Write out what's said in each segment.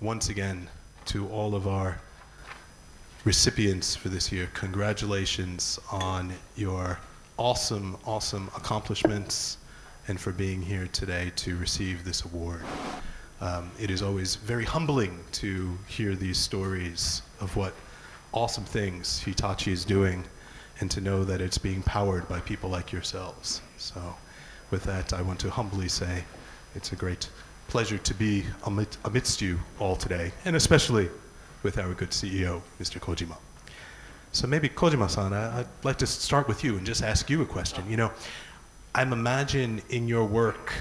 once again to all of our recipients for this year. Congratulations on your awesome accomplishments and for being here today to receive this award. It is always very humbling to hear these stories of what awesome things Hitachi is doing and to know that it's being powered by people like yourselves. So with that, I want to humbly say it's a great pleasure to be amidst you all today, and especially with our good CEO, Mr. Kojima. So maybe Kojima-san, I'd like to start with you and just ask you a question. You know, I'm imagine in your work,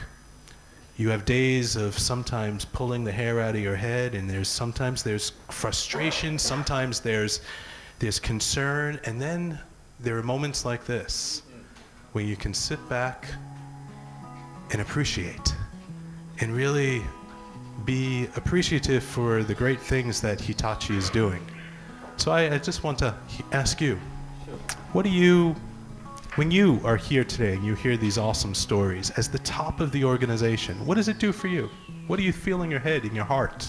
you have days of sometimes pulling the hair out of your head, and sometimes there's frustration, sometimes there's concern, and then there are moments like this where you can sit back and appreciate and really be appreciative for the great things that Hitachi is doing. So I just want to ask you, what do you, when you are here today and you hear these awesome stories, as the top of the organization, what does it do for you? What do you feel in your head, in your heart?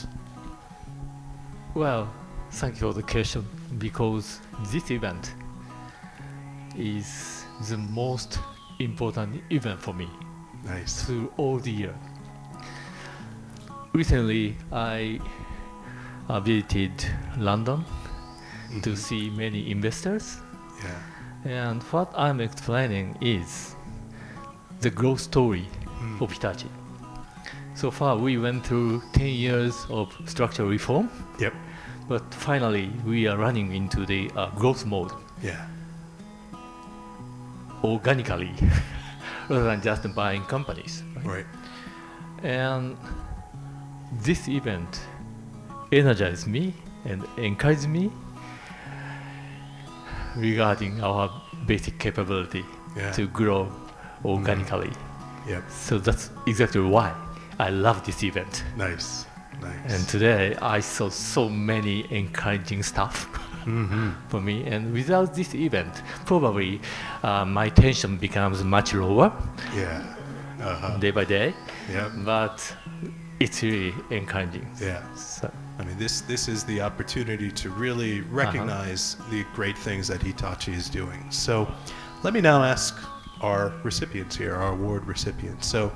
Well, thank you for the question, because this event is the most important event for me. Nice. Through all the year. Recently, I visited London to see many investors. Yeah. And what I'm explaining is the growth story of Hitachi. So far, we went through 10 years of structural reform. Yep. But finally, we are running into the growth mode. Yeah. Organically, rather than just buying companies. Right. And this event energized me and encouraged me regarding our basic capability to grow organically. Yep. So that's exactly why I love this event. Nice. And today I saw so many encouraging stuff for me. And without this event, probably my tension becomes much lower day by day. Yeah. But it's really encouraging. Yeah. So, I mean, this is the opportunity to really recognize the great things that Hitachi is doing. So let me now ask our recipients here, our award recipients. So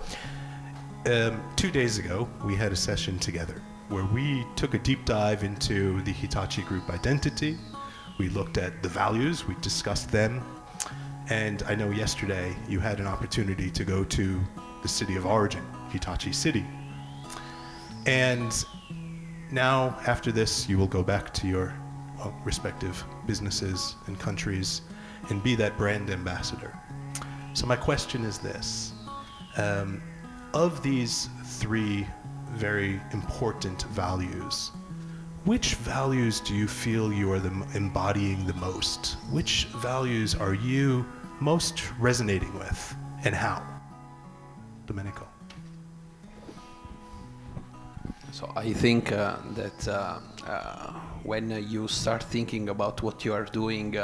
2 days ago, we had a session together where we took a deep dive into the Hitachi Group identity. We looked at the values, we discussed them. And I know yesterday you had an opportunity to go to the city of origin, Hitachi City. And now, after this, you will go back to your respective businesses and countries and be that brand ambassador. So my question is this. Of these three very important values, which values do you feel you are embodying the most? Which values are you most resonating with, and how? Domenico. So I think that when you start thinking about what you are doing,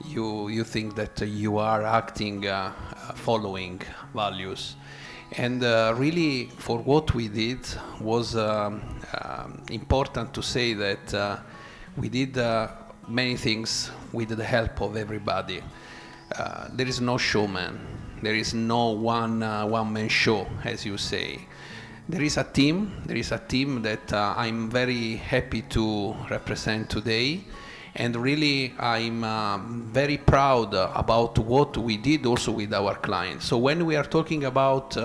you think that you are acting following values. And really, for what we did, was important to say that we did many things with the help of everybody. There is no showman. There is no one-man show, as you say. There is a team that I'm very happy to represent today, and really I'm very proud about what we did also with our clients. So when we are talking about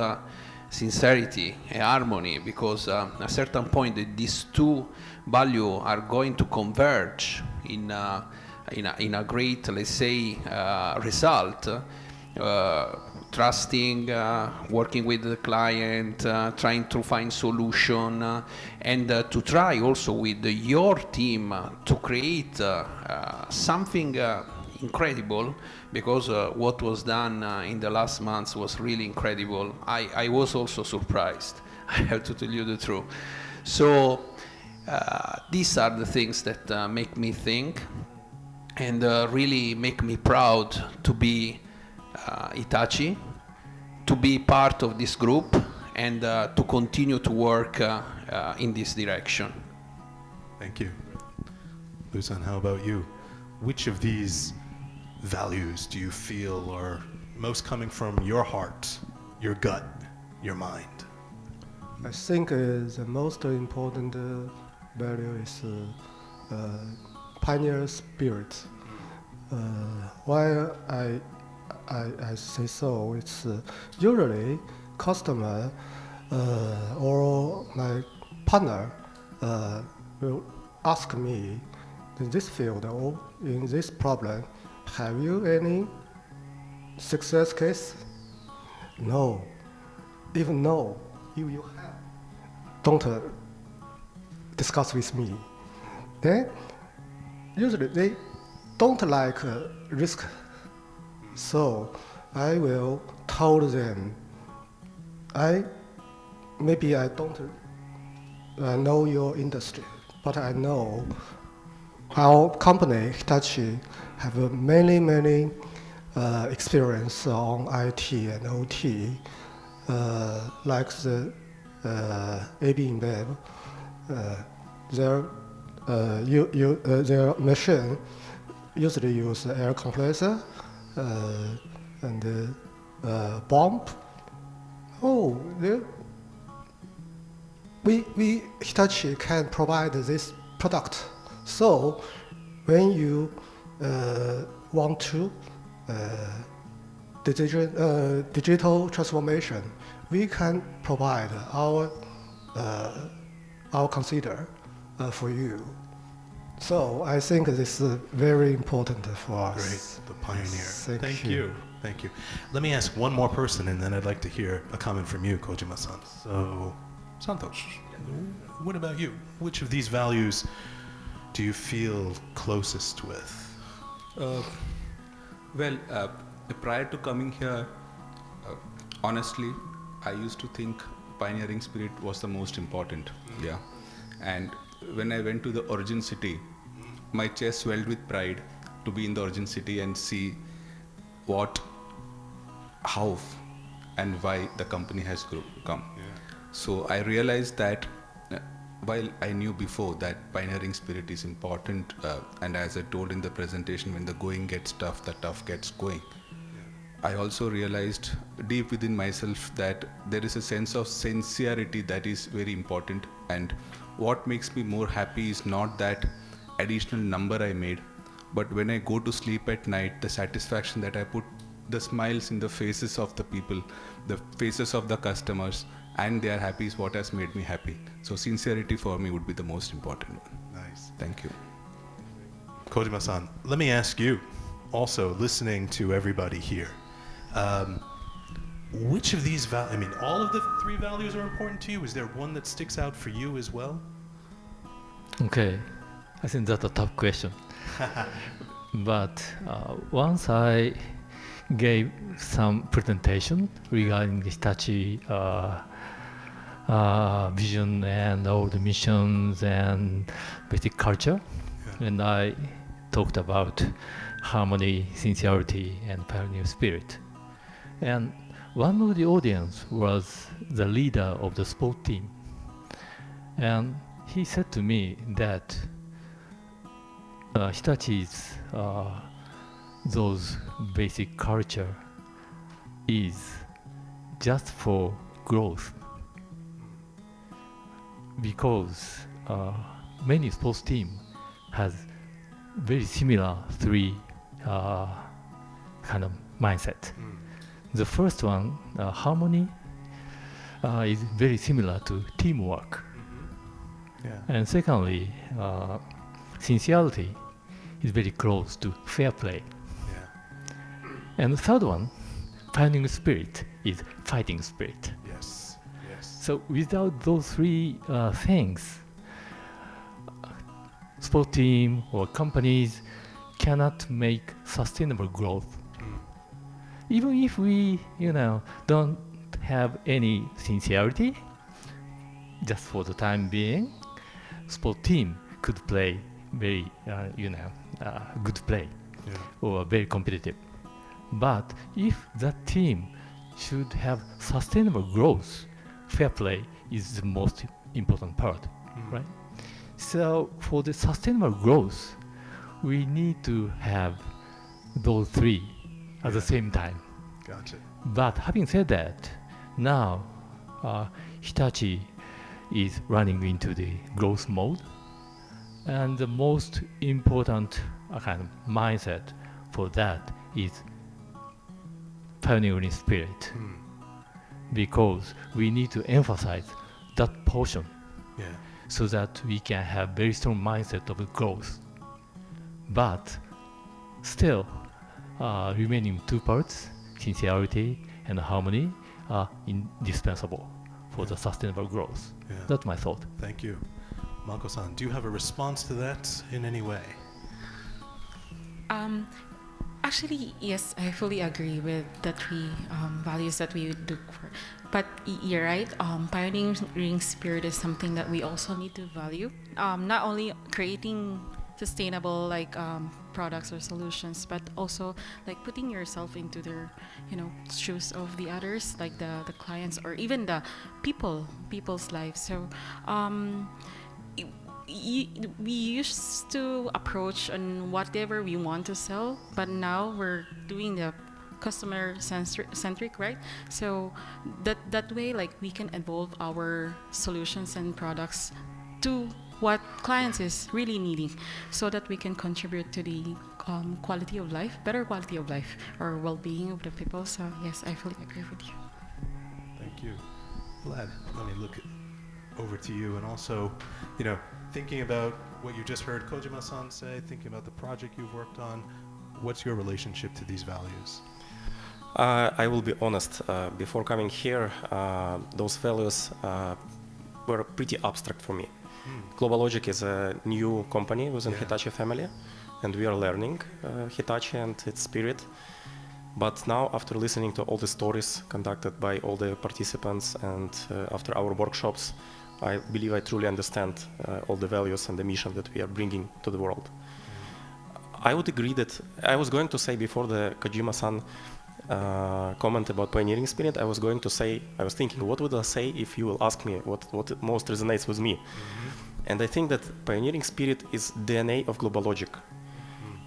sincerity and harmony, because at a certain point these two values are going to converge in a great, let's say, result. Trusting, working with the client, trying to find solution, and to try also with your team to create something incredible, because what was done in the last months was really incredible. I was also surprised, I have to tell you the truth. So these are the things that make me think and really make me proud to be Hitachi, to be part of this group, and to continue to work in this direction. Thank you. Busan, how about you? Which of these values do you feel are most coming from your heart, your gut, your mind? I think the most important value is pioneer spirit. Why I say so, it's usually customer or my partner will ask me in this field or in this problem, have you any success case? No. Even no, you have. Don't discuss with me. Then usually they don't like risk. So I will tell them, maybe I don't know your industry, but I know our company, Hitachi, have many experience on IT and OT, like the AB InBev. Their machine usually use air compressor and bomb. Oh, we Hitachi can provide this product. So when you want to digital transformation, we can provide our consider for you. So I think this is very important for us. Great, the pioneer. Thank you. Thank you. Let me ask one more person, and then I'd like to hear a comment from you, Kojima-san. So, Santosh, what about you? Which of these values do you feel closest with? Prior to coming here, honestly, I used to think pioneering spirit was the most important. Yeah. And when I went to the origin city, my chest swelled with pride to be in the origin city and see how and why the company has come. Yeah. So I realized that while I knew before that pioneering spirit is important, and as I told in the presentation, when the going gets tough, the tough gets going. I also realized deep within myself that there is a sense of sincerity that is very important, and what makes me more happy is not that additional number I made, but when I go to sleep at night, the satisfaction that I put the smiles in the faces of the people, the faces of the customers, and they are happy is what has made me happy. So sincerity for me would be the most important one. Nice. Thank you. Kojima-san, let me ask you, also listening to everybody here, which of these values, all of the three values are important to you? Is there one that sticks out for you as well? Okay, I think that's a tough question. But once I gave some presentation regarding Hitachi vision and all the missions and basic culture, and I talked about harmony, sincerity, and pioneer spirit. And one of the audience was the leader of the sport team, and he said to me that Hitachi's those basic culture is just for growth, because many sports team has very similar three kind of mindset. The first one, harmony, is very similar to teamwork. And secondly, sincerity is very close to fair play. And the third one, pioneering spirit, is fighting spirit. Yes. So without those three things, sport team or companies cannot make sustainable growth. Even if we, don't have any sincerity, just for the time being, sport team could play very, good play or very competitive. But if that team should have sustainable growth, fair play is the most important part, right? So for the sustainable growth, we need to have those three at the same time. Gotcha. But having said that, now Hitachi is running into the growth mode, and the most important kind of mindset for that is pioneering spirit, because we need to emphasize that portion Yeah. so that we can have very strong mindset of growth. But still, remaining two parts, sincerity and harmony, are indispensable for the sustainable growth. Yeah. That's my thought. Thank you. Mako-san, do you have a response to that in any way? Actually, yes, I fully agree with the three values that we look for. But you're right, pioneering spirit is something that we also need to value. Not only creating sustainable products or solutions, but also like putting yourself into their shoes of the others, like the clients or even the people's lives. So we used to approach on whatever we want to sell, but now we're doing the customer centric, right? So that way, like, we can evolve our solutions and products to what clients is really needing, so that we can contribute to the quality of life, better quality of life, or well-being of the people. So yes, I fully agree with you. Thank you. Vlad, let me look over to you, and also, thinking about what you just heard Kojima-san say, thinking about the project you've worked on, what's your relationship to these values? I will be honest, before coming here, those values were pretty abstract for me. GlobalLogic is a new company within Hitachi family, and we are learning Hitachi and its spirit. But now, after listening to all the stories conducted by all the participants and after our workshops, I believe I truly understand all the values and the mission that we are bringing to the world. I would agree that I was going to say before the Kojima-san comment about pioneering spirit, I was thinking, what would I say if you will ask me what most resonates with me? And I think that pioneering spirit is DNA of GlobalLogic.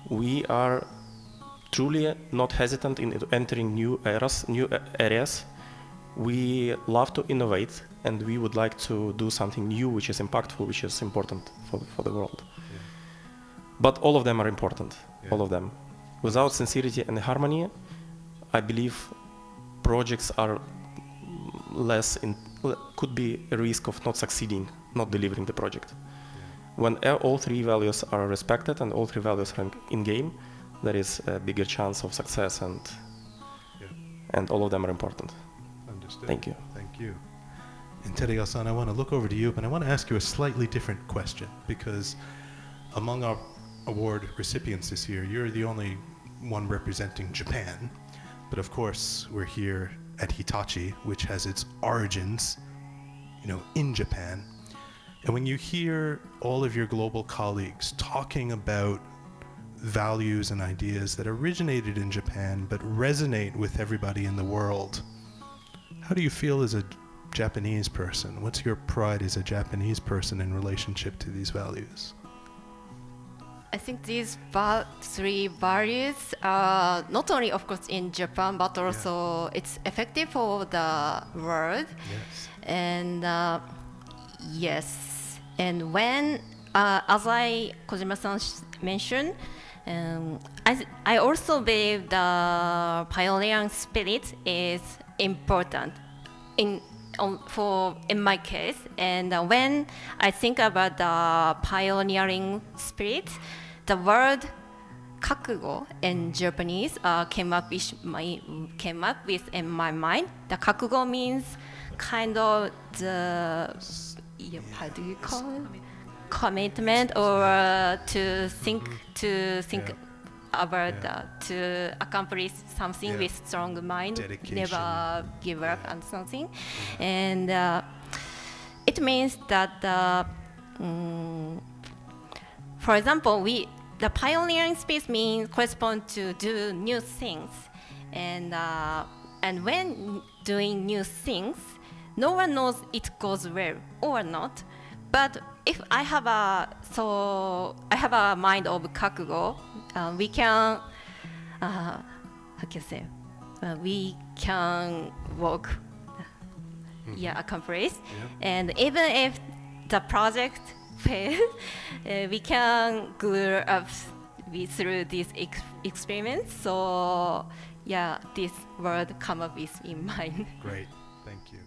We are truly not hesitant in entering new areas. We love to innovate, and we would like to do something new which is impactful, which is important for the world. But all of them are important, all of them. Without sincerity and harmony, I believe projects are could be a risk of not succeeding, not delivering the project. When all three values are respected and all three values are in game, there is a bigger chance of success, and all of them are important. Understood. Thank you. Thank you. And Teruya-san, I want to look over to you, but I want to ask you a slightly different question, because among our award recipients this year, you're the only one representing Japan. But of course, we're here at Hitachi, which has its origins, in Japan. And when you hear all of your global colleagues talking about values and ideas that originated in Japan but resonate with everybody in the world, how do you feel as a Japanese person? What's your pride as a Japanese person in relationship to these values? I think these three values are not only, of course, in Japan, but also it's effective for the world. Yes. And yes, and when, as Kojima-san mentioned, I also believe the pioneering spirit is important in my case. And when I think about the pioneering spirit, the word kakugo in Japanese came up with in my mind. The kakugo means kind of the how do you call it? Commitment, or to think about to accomplish something with strong mind, dedication, never give up on something. And it means that for example, the pioneering spirit means correspond to do new things, and when doing new things, no one knows it goes well or not. But if I have a mind of kakugo, we can how can I say, we can work, accomplish, and even if the project fails, we can grow up through these experiments. So this word come up with in mind. Great. Thank you.